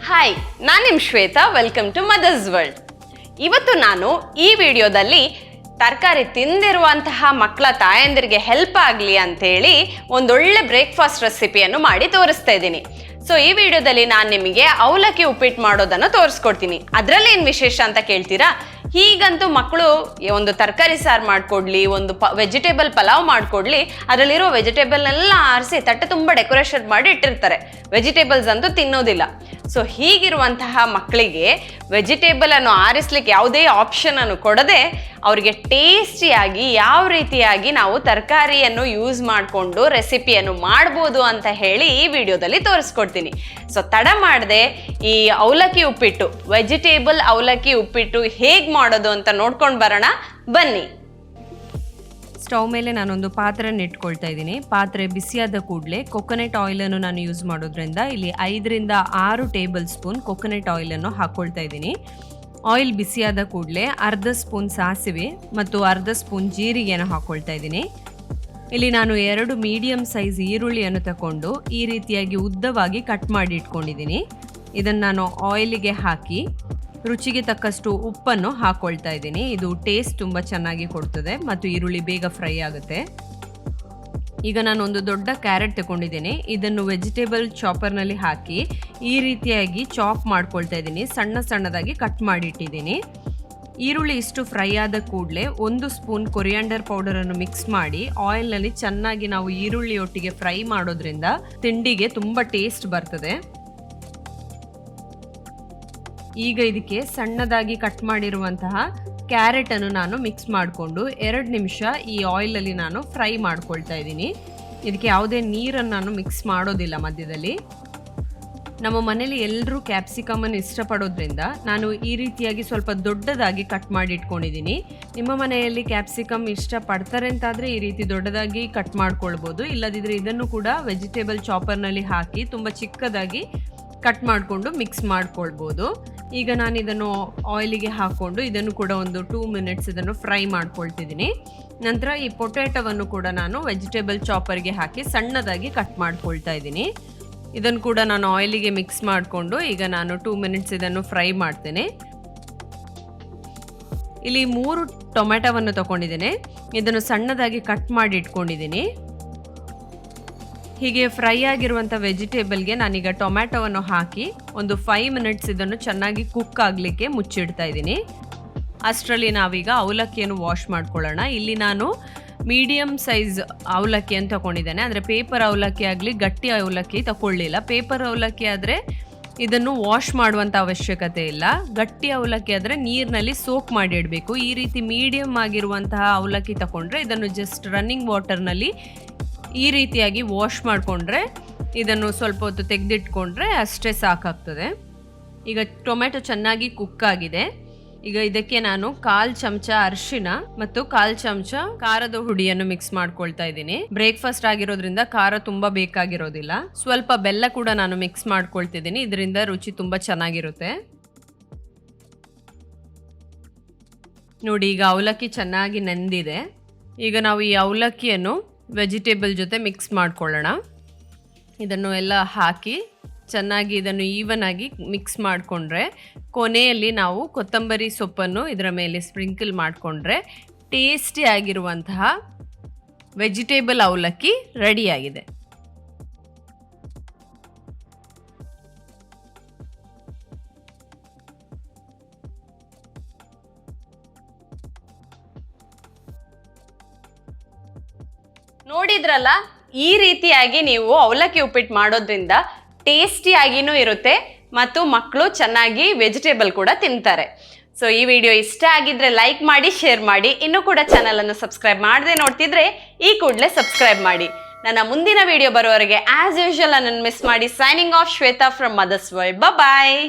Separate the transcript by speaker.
Speaker 1: Hi, ನಾನು ನಿಮ್ಮ Shweta. Welcome to Mother's World. ಇವತ್ತು ನಾನು ಈ ವಿಡಿಯೋದಲ್ಲಿ ತರಕಾರಿ ತಿಂದಿರುವಂತಹ ಮಕ್ಕಳ ತಾಯಂದಿರಿಗೆ ಹೆಲ್ಪ್ ಆಗಲಿ ಅಂತೇಳಿ ಒಂದೊಳ್ಳೆ ಬ್ರೇಕ್ಫಾಸ್ಟ್ ರೆಸಿಪಿಯನ್ನು ಮಾಡಿ ತೋರಿಸ್ತಾ ಇದ್ದೀನಿ. ಸೊ ಈ ವಿಡಿಯೋದಲ್ಲಿ ನಾನು ನಿಮಗೆ ಅವಲಕ್ಕಿ ಉಪ್ಪಿಟ್ಟು ಮಾಡೋದನ್ನು ತೋರಿಸ್ಕೊಡ್ತೀನಿ. ಅದರಲ್ಲಿ ಏನು ವಿಶೇಷ ಅಂತ ಕೇಳ್ತೀರಾ? ಹೀಗಂತೂ ಮಕ್ಕಳು ಒಂದು ತರಕಾರಿ ಸಾರು ಮಾಡಿಕೊಡ್ಲಿ, ಒಂದು ವೆಜಿಟೇಬಲ್ ಪಲಾವ್ ಮಾಡಿಕೊಡ್ಲಿ, ಅದರಲ್ಲಿರೋ ವೆಜಿಟೇಬಲ್ನೆಲ್ಲ ಆರಿಸಿ ತಟ್ಟೆ ತುಂಬ ಡೆಕೋರೇಷನ್ ಮಾಡಿ ಇಟ್ಟಿರ್ತಾರೆ. ವೆಜಿಟೇಬಲ್ಸ್ ಅಂತೂ ತಿನ್ನೋದಿಲ್ಲ. ಸೊ ಹೀಗಿರುವಂತಹ ಮಕ್ಕಳಿಗೆ ವೆಜಿಟೇಬಲನ್ನು ಆರಿಸ್ಲಿಕ್ಕೆ ಯಾವುದೇ ಆಪ್ಷನನ್ನು ಕೊಡದೆ ಅವರಿಗೆ ಟೇಸ್ಟಿಯಾಗಿ ಯಾವ ರೀತಿಯಾಗಿ ನಾವು ತರಕಾರಿಯನ್ನು ಯೂಸ್ ಮಾಡಿಕೊಂಡು ರೆಸಿಪಿಯನ್ನು ಮಾಡ್ಬೋದು ಅಂತ ಹೇಳಿ ಈ ವಿಡಿಯೋದಲ್ಲಿ ತೋರಿಸ್ಕೊಡ್ತೀನಿ. ಸೊ ತಡ ಮಾಡದೆ ಈ ಅವಲಕ್ಕಿ ಉಪ್ಪಿಟ್ಟು, ವೆಜಿಟೇಬಲ್ ಅವಲಕ್ಕಿ ಉಪ್ಪಿಟ್ಟು ಹೇಗೆ ಮಾಡೋದು ಅಂತ ನೋಡ್ಕೊಂಡು ಬರೋಣ ಬನ್ನಿ.
Speaker 2: ಸ್ಟವ್ ಮೇಲೆ ನಾನೊಂದು ಪಾತ್ರೆನ ಇಟ್ಕೊಳ್ತಾ ಇದ್ದೀನಿ. ಪಾತ್ರೆ ಬಿಸಿಯಾದ ಕೂಡಲೇ ಕೊಕೊನಟ್ ಆಯಿಲನ್ನು ನಾನು ಯೂಸ್ ಮಾಡೋದ್ರಿಂದ ಇಲ್ಲಿ 5 ರಿಂದ 6 ಟೇಬಲ್ ಸ್ಪೂನ್ ಕೊಕೊನಟ್ ಆಯಿಲನ್ನು ಹಾಕ್ಕೊಳ್ತಾ ಇದ್ದೀನಿ. ಆಯಿಲ್ ಬಿಸಿಯಾದ ಕೂಡಲೇ ಅರ್ಧ ಸ್ಪೂನ್ ಸಾಸಿವೆ ಮತ್ತು ಅರ್ಧ ಸ್ಪೂನ್ ಜೀರಿಗೆಯನ್ನು ಹಾಕ್ಕೊಳ್ತಾ ಇದ್ದೀನಿ. ಇಲ್ಲಿ ನಾನು 2 ಮೀಡಿಯಂ ಸೈಜ್ ಈರುಳ್ಳಿಯನ್ನು ತಗೊಂಡು ಈ ರೀತಿಯಾಗಿ ಉದ್ದವಾಗಿ ಕಟ್ ಮಾಡಿ ಇಟ್ಕೊಂಡಿದ್ದೀನಿ. ಇದನ್ನು ನಾನು ಆಯಿಲಿಗೆ ಹಾಕಿ ರುಚಿಗೆ ತಕ್ಕಷ್ಟು ಉಪ್ಪನ್ನು ಹಾಕ್ಕೊಳ್ತಾ ಇದ್ದೀನಿ. ಇದು ಟೇಸ್ಟ್ ತುಂಬ ಚೆನ್ನಾಗಿ ಕೊಡ್ತದೆ ಮತ್ತು ಈರುಳ್ಳಿ ಬೇಗ ಫ್ರೈ ಆಗುತ್ತೆ. ಈಗ ನಾನು ಒಂದು ದೊಡ್ಡ ಕ್ಯಾರೆಟ್ ತಗೊಂಡಿದ್ದೀನಿ. ಇದನ್ನು ವೆಜಿಟೇಬಲ್ ಚಾಪರ್ನಲ್ಲಿ ಹಾಕಿ ಈ ರೀತಿಯಾಗಿ ಚಾಪ್ ಮಾಡ್ಕೊಳ್ತಾ ಇದ್ದೀನಿ. ಸಣ್ಣ ಸಣ್ಣದಾಗಿ ಕಟ್ ಮಾಡಿಟ್ಟಿದ್ದೀನಿ. ಈರುಳ್ಳಿ ಇಷ್ಟು ಫ್ರೈ ಆದ ಕೂಡಲೇ 1 ಸ್ಪೂನ್ ಕೊರಿಯಾಂಡರ್ ಪೌಡರನ್ನು ಮಿಕ್ಸ್ ಮಾಡಿ ಆಯಿಲ್ನಲ್ಲಿ ಚೆನ್ನಾಗಿ ನಾವು ಈರುಳ್ಳಿ ಒಟ್ಟಿಗೆ ಫ್ರೈ ಮಾಡೋದ್ರಿಂದ ತಿಂಡಿಗೆ ತುಂಬ ಟೇಸ್ಟ್ ಬರ್ತದೆ. ಈಗ ಇದಕ್ಕೆ ಸಣ್ಣದಾಗಿ ಕಟ್ ಮಾಡಿರುವಂತಹ ಕ್ಯಾರೆಟ್ ಅನ್ನು ನಾನು ಮಿಕ್ಸ್ ಮಾಡಿಕೊಂಡು 2 ನಿಮಿಷ ಈ ಆಯಿಲಲ್ಲಿ ನಾನು ಫ್ರೈ ಮಾಡ್ಕೊಳ್ತಾ ಇದ್ದೀನಿ. ಇದಕ್ಕೆ ಯಾವುದೇ ನೀರನ್ನು ನಾನು ಮಿಕ್ಸ್ ಮಾಡೋದಿಲ್ಲ ಮಧ್ಯದಲ್ಲಿ. ನಮ್ಮ ಮನೇಲಿ ಎಲ್ಲರೂ ಕ್ಯಾಪ್ಸಿಕಮನ್ನು ಇಷ್ಟಪಡೋದ್ರಿಂದ ನಾನು ಈ ರೀತಿಯಾಗಿ ಸ್ವಲ್ಪ ದೊಡ್ಡದಾಗಿ ಕಟ್ ಮಾಡಿ ಇಟ್ಕೊಂಡಿದ್ದೀನಿ. ನಿಮ್ಮ ಮನೆಯಲ್ಲಿ ಕ್ಯಾಪ್ಸಿಕಮ್ ಇಷ್ಟಪಡ್ತಾರೆ ಅಂತಾದರೆ ಈ ರೀತಿ ದೊಡ್ಡದಾಗಿ ಕಟ್ ಮಾಡ್ಕೊಳ್ಬೋದು. ಇಲ್ಲದಿದ್ದರೆ ಇದನ್ನು ಕೂಡ ವೆಜಿಟೇಬಲ್ ಚಾಪರ್ನಲ್ಲಿ ಹಾಕಿ ತುಂಬ ಚಿಕ್ಕದಾಗಿ ಕಟ್ ಮಾಡಿಕೊಂಡು ಮಿಕ್ಸ್ ಮಾಡ್ಕೊಳ್ಬೋದು. ಈಗ ನಾನು ಇದನ್ನು ಆಯಿಲಿಗೆ ಹಾಕ್ಕೊಂಡು ಇದನ್ನು ಕೂಡ ಒಂದು 2 ಮಿನಿಟ್ಸ್ ಇದನ್ನು ಫ್ರೈ ಮಾಡ್ಕೊಳ್ತಿದ್ದೀನಿ. ನಂತರ ಈ ಪೊಟ್ಯಾಟೊವನ್ನು ಕೂಡ ನಾನು ವೆಜಿಟೇಬಲ್ ಚಾಪರ್ಗೆ ಹಾಕಿ ಸಣ್ಣದಾಗಿ ಕಟ್ ಮಾಡ್ಕೊಳ್ತಾ ಇದ್ದೀನಿ. ಇದನ್ನು ಕೂಡ ನಾನು ಆಯಿಲಿಗೆ ಮಿಕ್ಸ್ ಮಾಡಿಕೊಂಡು ಈಗ ನಾನು 2 ಮಿನಿಟ್ಸ್ ಇದನ್ನು ಫ್ರೈ ಮಾಡ್ತೇನೆ. ಇಲ್ಲಿ 3 ಟೊಮೆಟೊವನ್ನು ತಗೊಂಡಿದ್ದೇನೆ. ಇದನ್ನು ಸಣ್ಣದಾಗಿ ಕಟ್ ಮಾಡಿ ಇಟ್ಕೊಂಡಿದ್ದೀನಿ. ಹೀಗೆ ಫ್ರೈ ಆಗಿರುವಂಥ ವೆಜಿಟೇಬಲ್ಗೆ ನಾನೀಗ ಟೊಮ್ಯಾಟೊವನ್ನು ಹಾಕಿ ಒಂದು 5 ಮಿನಿಟ್ಸ್ ಇದನ್ನು ಚೆನ್ನಾಗಿ ಕುಕ್ ಆಗಲಿಕ್ಕೆ ಮುಚ್ಚಿಡ್ತಾ ಇದ್ದೀನಿ. ಅಷ್ಟರಲ್ಲಿ ನಾವೀಗ ಅವಲಕ್ಕಿಯನ್ನು ವಾಶ್ ಮಾಡ್ಕೊಳ್ಳೋಣ. ಇಲ್ಲಿ ನಾನು ಮೀಡಿಯಮ್ ಸೈಜ್ ಅವಲಕ್ಕಿಯನ್ನು ತಗೊಂಡಿದ್ದೇನೆ. ಅಂದರೆ ಪೇಪರ್ ಅವಲಕ್ಕಿ ಆಗಲಿ ಗಟ್ಟಿ ಅವಲಕ್ಕಿ ತಗೊಳ್ಳಿಲ್ಲ. ಪೇಪರ್ ಅವಲಕ್ಕಿ ಆದರೆ ಇದನ್ನು ವಾಶ್ ಮಾಡುವಂಥ ಅವಶ್ಯಕತೆ ಇಲ್ಲ. ಗಟ್ಟಿ ಅವಲಕ್ಕಿ ಆದರೆ ನೀರಿನಲ್ಲಿ ಸೋಕ್ ಮಾಡಿ ಇಡಬೇಕು. ಈ ರೀತಿ ಮೀಡಿಯಮ್ ಆಗಿರುವಂತಹ ಅವಲಕ್ಕಿ ತಗೊಂಡ್ರೆ ಇದನ್ನು ಜಸ್ಟ್ ರನ್ನಿಂಗ್ ವಾಟರ್ನಲ್ಲಿ ಈ ರೀತಿಯಾಗಿ ವಾಶ್ ಮಾಡಿಕೊಂಡ್ರೆ ಇದನ್ನು ಸ್ವಲ್ಪ ಹೊತ್ತು ತೆಗೆದಿಟ್ಕೊಂಡ್ರೆ ಅಷ್ಟೇ ಸಾಕಾಗ್ತದೆ. ಈಗ ಟೊಮೆಟೊ ಚೆನ್ನಾಗಿ ಕುಕ್ ಆಗಿದೆ. ಈಗ ಇದಕ್ಕೆ ನಾನು 1/4 ಚಮಚ ಅರಿಶಿನ ಮತ್ತು 1/4 ಚಮಚ ಖಾರದ ಹುಡಿಯನ್ನು ಮಿಕ್ಸ್ ಮಾಡ್ಕೊಳ್ತಾ ಇದ್ದೀನಿ. ಬ್ರೇಕ್ಫಾಸ್ಟ್ ಆಗಿರೋದ್ರಿಂದ ಖಾರ ತುಂಬ ಬೇಕಾಗಿರೋದಿಲ್ಲ. ಸ್ವಲ್ಪ ಬೆಲ್ಲ ಕೂಡ ನಾನು ಮಿಕ್ಸ್ ಮಾಡ್ಕೊಳ್ತಿದ್ದೀನಿ. ಇದರಿಂದ ರುಚಿ ತುಂಬ ಚೆನ್ನಾಗಿರುತ್ತೆ. ನೋಡಿ, ಈಗ ಅವಲಕ್ಕಿ ಚೆನ್ನಾಗಿ ನೆಂದಿದೆ. ಈಗ ನಾವು ಈ ಅವಲಕ್ಕಿಯನ್ನು ವೆಜಿಟೇಬಲ್ ಜೊತೆ ಮಿಕ್ಸ್ ಮಾಡ್ಕೊಳ್ಳೋಣ. ಇದನ್ನು ಎಲ್ಲ ಹಾಕಿ ಚೆನ್ನಾಗಿ ಇದನ್ನು ಈವನ್ ಆಗಿ ಮಿಕ್ಸ್ ಮಾಡಿಕೊಂಡ್ರೆ ಕೊನೆಯಲ್ಲಿ ನಾವು ಕೊತ್ತಂಬರಿ ಸೊಪ್ಪನ್ನು ಇದರ ಮೇಲೆ ಸ್ಪ್ರಿಂಕಲ್ ಮಾಡಿಕೊಂಡ್ರೆ ಟೇಸ್ಟಿ ಆಗಿರುವಂತಹ ವೆಜಿಟೇಬಲ್ ಅವಲಕ್ಕಿ ರೆಡಿಯಾಗಿದೆ.
Speaker 1: ನೋಡಿದ್ರಲ್ಲ, ಈ ರೀತಿಯಾಗಿ ನೀವು ಅವಲಕ್ಕಿ ಉಪ್ಪಿಟ್ಟು ಮಾಡೋದ್ರಿಂದ ಟೇಸ್ಟಿಯಾಗಿನೂ ಇರುತ್ತೆ ಮತ್ತು ಮಕ್ಕಳು ಚೆನ್ನಾಗಿ ವೆಜಿಟೇಬಲ್ ಕೂಡ ತಿಂತಾರೆ. ಸೊ ಈ ವಿಡಿಯೋ ಇಷ್ಟ ಆಗಿದ್ರೆ ಲೈಕ್ ಮಾಡಿ, ಶೇರ್ ಮಾಡಿ. ಇನ್ನೂ ಕೂಡ ಚಾನಲನ್ನು ಸಬ್ಸ್ಕ್ರೈಬ್ ಮಾಡದೆ ನೋಡ್ತಿದ್ರೆ ಈ ಕೂಡಲೇ ಸಬ್ಸ್ಕ್ರೈಬ್ ಮಾಡಿ. ನನ್ನ ಮುಂದಿನ ವಿಡಿಯೋ ಬರೋವರೆಗೆ ಆಸ್ ಯೂಶುವಲ್ ನನ್ನನ್ನು ಮಿಸ್ ಮಾಡಿ. Signing off Shweta from Mother's World. Bye.